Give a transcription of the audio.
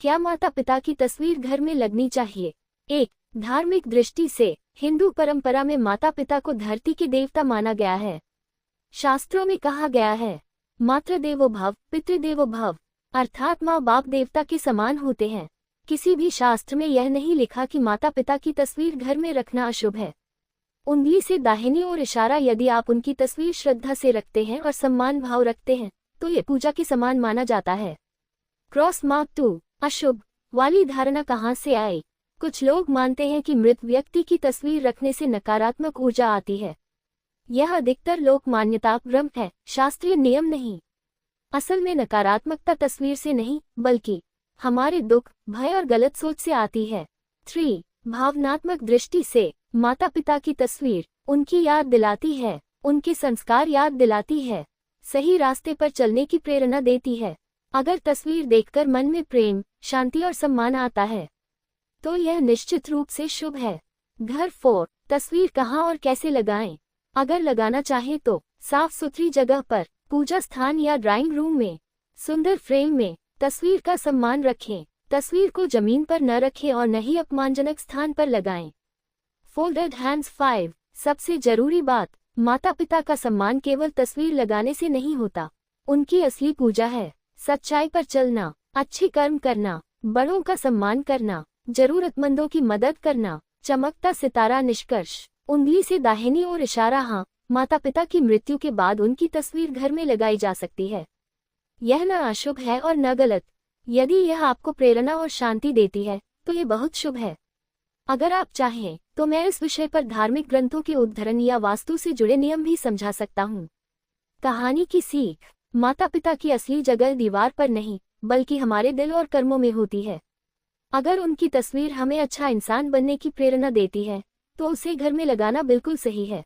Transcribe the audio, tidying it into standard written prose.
क्या माता पिता की तस्वीर घर में लगनी चाहिए? एक, धार्मिक दृष्टि से हिंदू परंपरा में माता पिता को धरती के देवता माना गया है। शास्त्रों में कहा गया है, मातृदेवो भव पितृदेवो भव, अर्थात माँ बाप देवता के समान होते हैं। किसी भी शास्त्र में यह नहीं लिखा कि माता पिता की तस्वीर घर में रखना अशुभ है। उंगली से दाहिनी ओर इशारा यदि आप उनकी तस्वीर श्रद्धा से रखते हैं और सम्मान भाव रखते हैं तो ये पूजा के समान माना जाता है। क्रॉस मार्क 2, अशुभ वाली धारणा कहाँ से आई? कुछ लोग मानते हैं कि मृत व्यक्ति की तस्वीर रखने से नकारात्मक ऊर्जा आती है। यह अधिकतर लोक मान्यता भ्रम है, शास्त्रीय नियम नहीं। असल में नकारात्मकता तस्वीर से नहीं बल्कि हमारे दुख, भय और गलत सोच से आती है। 3, भावनात्मक दृष्टि से माता पिता की तस्वीर उनकी याद दिलाती है, उनके संस्कार याद दिलाती है, सही रास्ते पर चलने की प्रेरणा देती है। अगर तस्वीर देखकर मन में प्रेम, शांति और सम्मान आता है तो यह निश्चित रूप से शुभ है। घर 4, तस्वीर कहाँ और कैसे लगाएं? अगर लगाना चाहे तो साफ सुथरी जगह पर, पूजा स्थान या ड्राइंग रूम में, सुंदर फ्रेम में तस्वीर का सम्मान रखें। तस्वीर को जमीन पर न रखें और न ही अपमानजनक स्थान पर लगाएं। फोल्डेड हैंड्स 5, सबसे जरूरी बात, माता पिता का सम्मान केवल तस्वीर लगाने से नहीं होता। उनकी असली पूजा है सच्चाई पर चलना, अच्छे कर्म करना, बड़ों का सम्मान करना, जरूरतमंदों की मदद करना। चमकता सितारा निष्कर्ष, उंगली से दाहिनी ओर इशारा। हाँ, माता पिता की मृत्यु के बाद उनकी तस्वीर घर में लगाई जा सकती है। यह न अशुभ है और न गलत। यदि यह आपको प्रेरणा और शांति देती है तो ये बहुत शुभ है। अगर आप चाहें तो मैं इस विषय पर धार्मिक ग्रंथों के उद्धरण या वास्तु से जुड़े नियम भी समझा सकता हूँ। कहानी की सीख, माता पिता की असली जगह दीवार पर नहीं बल्कि हमारे दिल और कर्मों में होती है। अगर उनकी तस्वीर हमें अच्छा इंसान बनने की प्रेरणा देती है तो उसे घर में लगाना बिल्कुल सही है।